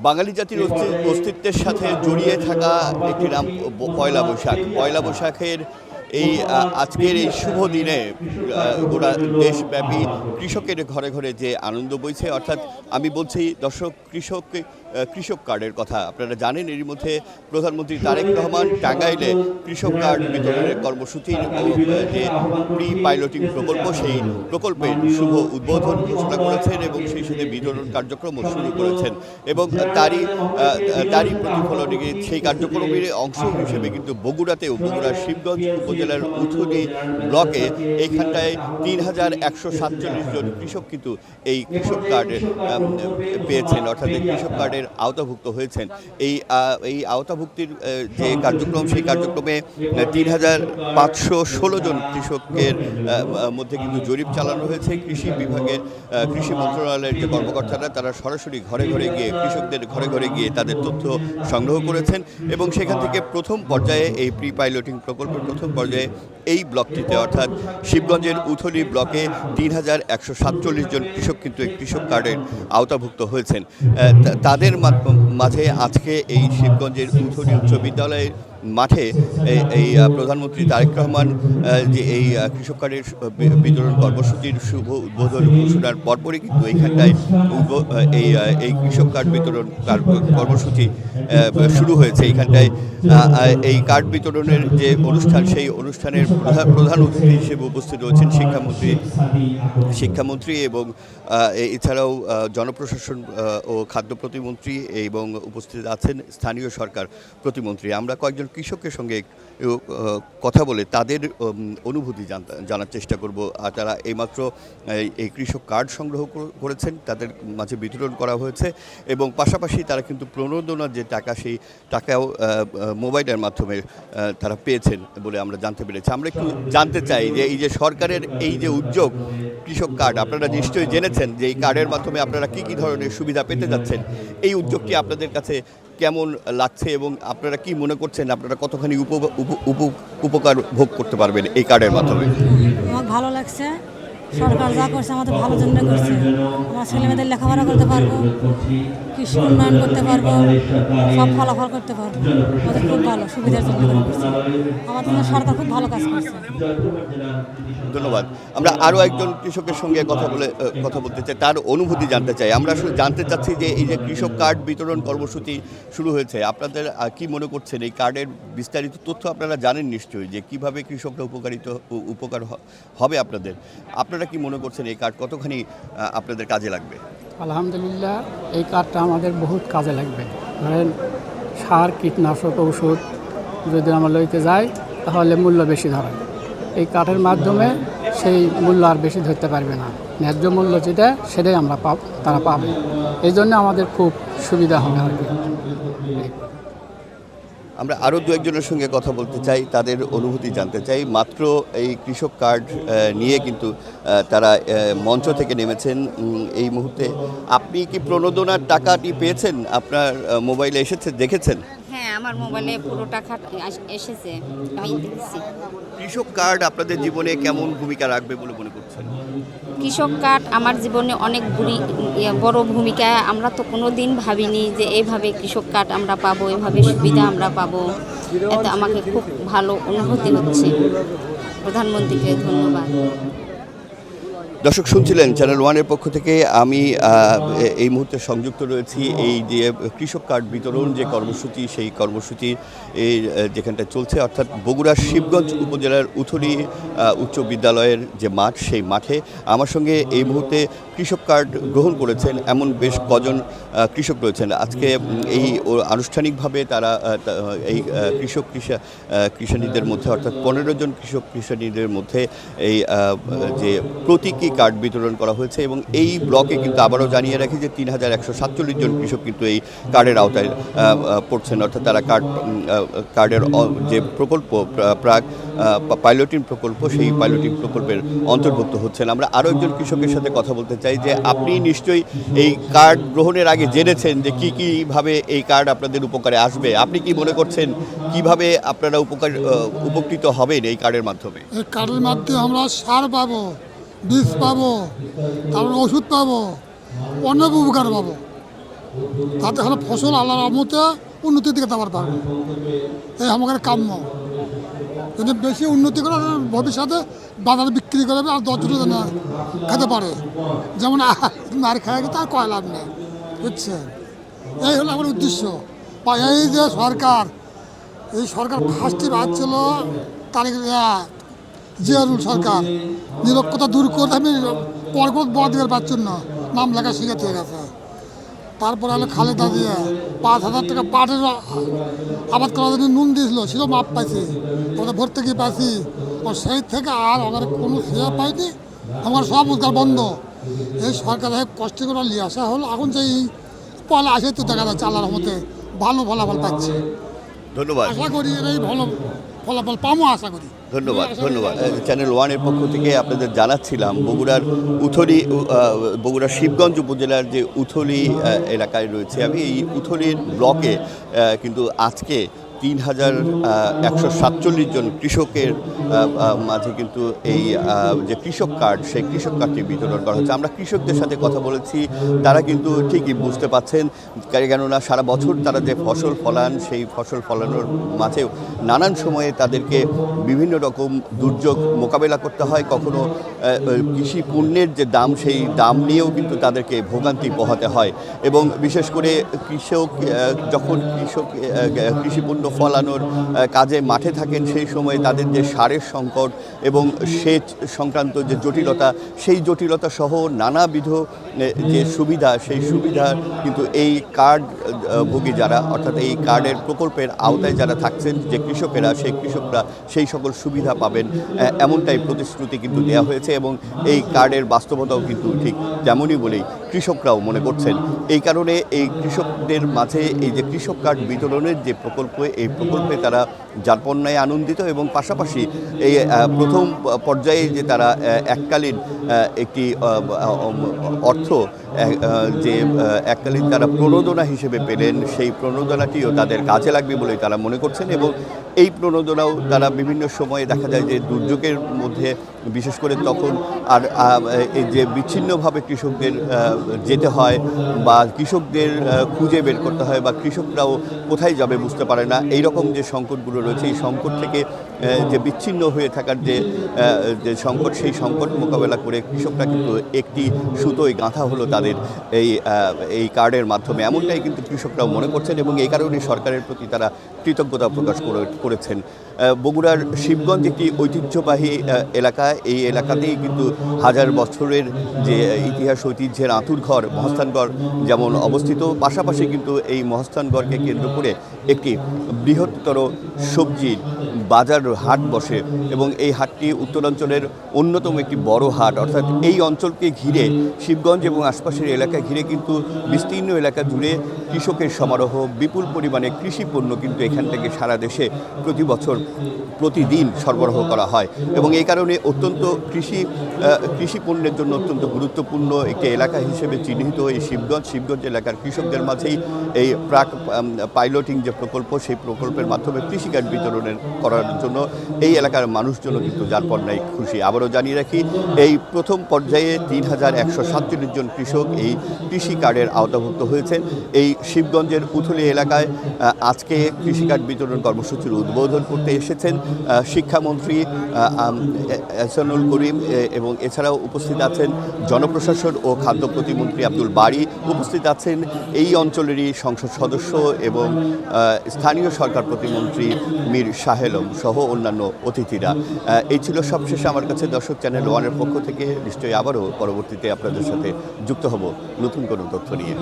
বাঙালি জাতির অস্তিত্বের সাথে জড়িয়ে থাকা একটি নাম পয়লা বৈশাখ। পয়লা বৈশাখের এই আজকের এই শুভ দিনে গোটা দেশব্যাপী কৃষকের ঘরে ঘরে যে আনন্দ বইছে, অর্থাৎ আমি বলছি দর্শক কৃষক কার্ডের কথা। আপনারা জানেন এরই মধ্যে প্রধানমন্ত্রী তারেক রহমান টাঙ্গাইলে কৃষক কার্ড বিতরণের কর্মসূচির যে প্রি পাইলটিং প্রকল্প, সেই প্রকল্পের শুভ উদ্বোধন ঘোষণা করেছেন এবং সেই সাথে বিতরণ কার্যক্রমও শুরু করেছেন। এবং তারই প্রতিফলনে সেই কার্যক্রমের অংশ হিসেবে কিন্তু বগুড়ার শিবগঞ্জ উপজেলার উথুনি ব্লকে এইখানটায় ৩,১৪৭ জন কৃষক কিন্তু এই কৃষক কার্ড পেয়েছেন, অর্থাৎ কৃষক কার্ডের আওতাভুক্ত হয়েছেন। এই আওতাভুক্তির যে কার্যক্রম, সেই কার্যক্রমে ৩,৫১৬ জন কৃষকের মধ্যে কিন্তু জরিপ চালানো হয়েছে। কৃষি মন্ত্রণালয়ের যে কর্মকর্তারা, তারা সরাসরি ঘরে ঘরে গিয়ে কৃষকদের ঘরে ঘরে গিয়ে তাদের তথ্য সংগ্রহ করেছেন এবং সেখান থেকে প্রথম পর্যায়ে এই প্রি পাইলটিং প্রকল্পের প্রথম পর্যায়ে এই ব্লকটিতে, অর্থাৎ শিবগঞ্জের উথলি ব্লকে ৩,১৪৭ জন কৃষক কিন্তু এই কৃষক কার্ডের আওতাভুক্ত হয়েছেন। তাদের মাঝে আজকে এই শিবগঞ্জের উথলি উচ্চ বিদ্যালয়ের মাঠে এই প্রধানমন্ত্রী তারেক রহমান যে এই কৃষক কার্ডের বিতরণ কর্মসূচির শুভ উদ্বোধন ঘোষণার পরপরই কিন্তু এইখানটায় এই কৃষক কার্ড বিতরণ কর্মসূচি শুরু হয়েছে। এইখানটায় এই কার্ড বিতরণের যে অনুষ্ঠান, সেই অনুষ্ঠানের প্রধান অতিথি হিসেবে উপস্থিত রয়েছেন শিক্ষামন্ত্রী এবং এছাড়াও জনপ্রশাসন ও খাদ্য প্রতিমন্ত্রী, এবং উপস্থিত আছেন স্থানীয় সরকার প্রতিমন্ত্রী। আমরা কয়েকজন কৃষকের সঙ্গে কথা বলে তাদের অনুভূতি জানার চেষ্টা করব। আর তারা এইমাত্র এই কৃষক কার্ড সংগ্রহ করেছেন, তাদের মাঝে বিতরণ করা হয়েছে এবং পাশাপাশি তারা কিন্তু প্রণোদনার যে টাকা, সেই টাকাও মোবাইলের মাধ্যমে তারা পেয়েছেন বলে আমরা জানতে পেরেছি। আমরা একটু জানতে চাই যে এই যে সরকারের এই যে উদ্যোগ কৃষক কার্ড, আপনারা নিশ্চয়ই জেনেছেন যে এই কার্ডের মাধ্যমে আপনারা কী কী ধরনের সুবিধা পেতে যাচ্ছেন। এই উদ্যোগটি আপনাদের কাছে কেমন লাগছে এবং আপনারা কি মনে করছেন, আপনারা কতখানি উপকার ভোগ করতে পারবেন এই কার্ডের মাধ্যমে? আমার ভালো লাগছে, সরকার যা করছে আমাদের ভালো জন্য করছে। আমার ছেলেমেয়েদের লেখাপড়া করতে পারবো, কৃষি উন্নয়ন করতে পারবো, সব ফলাফল করতে পারবো। আমাদের খুব ভালো সুবিধার জন্য করছে, আমাদের সরকার খুব ভালো কাজ করছে। ধন্যবাদ। আমরা আরও একজন কৃষকের সঙ্গে কথা বলতে চাই, তার অনুভূতি জানতে চাই। আমরা আসলে জানতে চাচ্ছি যে এই যে কৃষক কার্ড বিতরণ কর্মসূচি শুরু হয়েছে, আপনাদের কি মনে করছেন এই কার্ডের বিস্তারিত তথ্য আপনারা জানেন নিশ্চয়ই, যে কিভাবে কৃষকরা উপকার হবে আপনারা কি মনে করছেন এই কার্ড কতখানি আপনাদের কাজে লাগবে? আলহামদুলিল্লাহ, এই কার্ডটা আমাদের বহুত কাজে লাগবে। ধরেন সার, কীটনাশক, ঔষধ যদি আমরা লইতে যাই তাহলে মূল্য বেশি ধরে। এই কার্ডের মাধ্যমে সেই মূল্য আর বেশি ধরতে পারবে না, ন্যায্য মূল্য যেটা সেটাই আমরা তারা পাবে। এই জন্য আমাদের খুব সুবিধা হবে আর কি। আমরা আরও দু একজনের সঙ্গে কথা বলতে চাই, তাদের অনুভূতি জানতে চাই। মাত্র এই কৃষক কার্ড নিয়ে কিন্তু তারা মঞ্চ থেকে নেমেছেন এই মুহূর্তে। আপনি কি প্রণোদনার টাকাটি পেয়েছেন? আপনার মোবাইলে দেখেছেন? হ্যাঁ, আমার মোবাইলে পুরো টাকা এসেছে, আমি দেখেছি। কৃষক কার্ড আপনাদের জীবনে কেমন ভূমিকা রাখবে বলে মনে করছেন? কৃষক কার্ড আমার জীবনে অনেক বড় ভূমিকা। আমরা তো কোনো দিন ভাবিনি যে এইভাবে কৃষক কার্ড আমরা পাবো, এভাবে সুবিধা আমরা পাবো। এতে আমাকে খুব ভালো অনুভূতি হচ্ছে। প্রধানমন্ত্রীকে ধন্যবাদ। দর্শক শুনছিলেন চ্যানেল ওয়ানের পক্ষ থেকে আমি এই মুহূর্তে সংযুক্ত রয়েছি এই যে কৃষক কার্ড বিতরণ যে কর্মসূচি, সেই কর্মসূচি যেখানটা চলছে, অর্থাৎ বগুড়ার শিবগঞ্জ উপজেলার উথলি উচ্চ বিদ্যালয়ের যে মাঠ, সেই মাঠে আমার সঙ্গে এই মুহূর্তে কৃষক কার্ড গ্রহণ করেছেন এমন বেশ কজন কৃষক রয়েছেন। আজকে এই আনুষ্ঠানিকভাবে তারা এই কৃষানীদের মধ্যে, অর্থাৎ 15 জন কৃষানীদের মধ্যে এই যে প্রতীকী কার্ড বিতরণ করা হয়েছে এবং এই ব্লকে কিন্তু আবারও জানিয়ে রাখি যে ৩,১৪৭ জন কৃষক কিন্তু এই কার্ডের আওতায় পড়ছেন, অর্থাৎ তারা কার্ডের যে প্রকল্প প্রাক পাইলটিং প্রকল্প, সেই পাইলটিং প্রকল্পের অন্তর্ভুক্ত হচ্ছেন। আমরা আরও একজন কৃষকের সাথে কথা বলতে চাই যে আপনি নিশ্চয়ই এই কার্ড গ্রহণের আগে জেনেছেন যে কীভাবে এই কার্ড আপনাদের উপকারে আসবে। আপনি কি মনে করছেন কিভাবে আপনারা উপকৃত হবেন এই কার্ডের মাধ্যমে? এই কার্ডের মাধ্যমে আমরা সার পাবো, বীজ পাবো, তারপরে ওষুধ পাবো, অনেক উপকার পাবো। তাতে হলে ফসল আল্লাহর রহমতে উন্নতির দিকে যাবার পারবে, এই আমাদের কাম্য। যদি বেশি উন্নতি করে ভবিষ্যতে বাজারে বিক্রি করবে আর 10 জন যেন খেতে পারে, যেমন নারী খায় তার কয় লাভ নেই, বুঝছেন? এই হলো আমার উদ্দেশ্য। বা এই যে সরকার, এই সরকার ফার্স্টে বাড়ছিল তারিখ জিয়ারুল সরকার, নিরক্ষতা দূর করে আমি পরপর বদিকের পাচ্ছেন না, নাম লেখা শিখাতে গেছে। তারপরে হলো খালেদা দিয়ে 5,000 টাকা পাটের আবাদ করার জন্য নুন দিয়েছিল, ছিল মাপ পাইছি, ওদের ভর্তুকি পাইছি। ও সেই থেকে আর আমার কোনো সেবা পাইনি, আমার সব রোজগার বন্ধ। এই সরকার কষ্ট করে নিয়ে আসা হলো, এখন যেই পয়লা আসে তো দেখা যাচ্ছে আল্লাহর মধ্যে ভালো ফলাফল পাচ্ছে। ধন্যবাদ, আশা করি এই ভালো ফলাফল পাবো, আশা করি। ধন্যবাদ, ধন্যবাদ। চ্যানেল ওয়ানের পক্ষ থেকে আপনাদের জানাচ্ছিলাম বগুড়ার বগুড়ার শিবগঞ্জ উপজেলার যে উথলি এলাকায় রয়েছে আমি। এই উথলির ব্লকে কিন্তু আজকে 3,147 জন কৃষকের মাঝে কিন্তু এই যে কৃষক কার্ড, সেই কৃষক কার্ডটি বিতরণ করা হচ্ছে। আমরা কৃষকদের সাথে কথা বলেছি, তারা কিন্তু ঠিকই বুঝতে পাচ্ছেন, কেননা সারা বছর তারা যে ফসল ফলান, সেই ফসল ফলানোর মাঝেও নানান সময়ে তাদেরকে বিভিন্ন রকম দুর্যোগ মোকাবেলা করতে হয়। কখনো কৃষি পণ্যের যে দাম, সেই দাম নিয়েও কিন্তু তাদেরকে ভোগান্তি পোহাতে হয়। এবং বিশেষ করে যখন কৃষি পণ্য ফলানোর কাজে মাঠে থাকেন, সেই সময় তাদের যে সারের সংকট এবং সেচ সংক্রান্ত যে জটিলতা, সেই জটিলতা সহ নানাবিধ যে সুবিধা, সেই সুবিধা কিন্তু এই কার্ড ভোগী যারা, অর্থাৎ এই কার্ডের প্রকল্পের আওতায় যারা থাকছেন যে কৃষকেরা, সেই কৃষকরা সেই সকল সুবিধা পাবেন, এমনটাই প্রতিশ্রুতি কিন্তু দেওয়া হয়েছে। এবং এই কার্ডের বাস্তবতাও কিন্তু ঠিক তেমনই বলেই কৃষকরাও মনে করছেন। এই কারণে এই কৃষকদের মাঝে এই যে কৃষক কার্ড বিতরণের যে প্রকল্প, এই প্রকল্পে তারা যারপন্যায় আনন্দিত। এবং পাশাপাশি এই প্রথম পর্যায়ে যে তারা এককালীন একটি অর্থ যে এককালীন তারা প্রণোদনা হিসেবে পেলেন, সেই প্রণোদনাটিও তাদের কাজে লাগবে বলেই তারা মনে করছেন। এবং এই প্রণোদনাও তারা বিভিন্ন সময়ে দেখা যায় যে দুর্যোগের মধ্যে, বিশেষ করে তখন আর এই যে বিচ্ছিন্নভাবে কৃষকদের যেতে হয় বা কৃষকদের খুঁজে বের করতে হয়, বা কৃষকরাও কোথায় যাবে বুঝতে পারে না, এই রকম যে সংকটগুলো রয়েছে, এই সংকট থেকে যে বিচ্ছিন্ন হয়ে থাকার যে সংকট, সেই সংকট মোকাবেলা করে কৃষকরা কিন্তু একটি সুতোয় গাঁথা হলো তাদের এই কার্ডের মাধ্যমে, এমনটাই কিন্তু কৃষকরাও মনে করছেন। এবং এই কারণে সরকারের প্রতি তারা কৃতজ্ঞতা প্রকাশ করেছেন। বগুড়ার শিবগঞ্জ একটি ঐতিহ্যবাহী এলাকা, এই এলাকাতেই কিন্তু হাজার বছরের যে ইতিহাস, ঐতিহ্যের আঁতুড়ঘর মহাস্থানগড় যেমন অবস্থিত, পাশাপাশি কিন্তু এই মহাস্থানগড়কে কেন্দ্র করে একটি বৃহত্তর সবজির বাজার হাট বসে। এবং এই হাটটি উত্তরাঞ্চলের অন্যতম একটি বড় হাট, অর্থাৎ এই অঞ্চলকে ঘিরে, শিবগঞ্জ এবং আশপাশের এলাকা ঘিরে কিন্তু বিস্তীর্ণ এলাকা জুড়ে কৃষকের সমারোহ, বিপুল পরিমাণে কৃষি পণ্য কিন্তু এখান থেকে সারা দেশে প্রতি বছর প্রতিদিন সরবরাহ করা হয়। এবং এই কারণে অত্যন্ত কৃষি পণ্যের জন্য অত্যন্ত গুরুত্বপূর্ণ একটি এলাকা হিসেবে চিহ্নিত এই শিবগঞ্জ এলাকার কৃষকদের মাঝেই এই পাইলটিং যে প্রকল্প, সেই প্রকল্পের মাধ্যমে কৃষিকার্ড বিতরণের করার জন্য এই এলাকার মানুষজন কিন্তু যারপন্যায় খুশি। আবারও জানিয়ে রাখি, এই প্রথম পর্যায়ে 3,147 জন কৃষক এই কৃষি কার্ডের আওতাভুক্ত হয়েছেন। এই শিবগঞ্জের উথলি এলাকায় আজকে কৃষিকার্ড বিতরণ কর্মসূচির উদ্বোধন করতে এসেছেন শিক্ষামন্ত্রী এহসানুল করিম, এবং এছাড়াও উপস্থিত আছেন জনপ্রশাসন ও খাদ্য প্রতিমন্ত্রী আব্দুল বারী, উপস্থিত আছেন এই অঞ্চলেরই সংসদ সদস্য এবং স্থানীয় সরকার প্রতিমন্ত্রী মীর শাহেলম সহ অন্যান্য অতিথিরা। এই ছিল সবশেষে আমার কাছে। দর্শক, চ্যানেল ওয়ানের পক্ষ থেকে নিশ্চয়ই আবারও পরবর্তীতে আপনাদের সাথে যুক্ত হব নতুন কোনো তথ্য নিয়ে।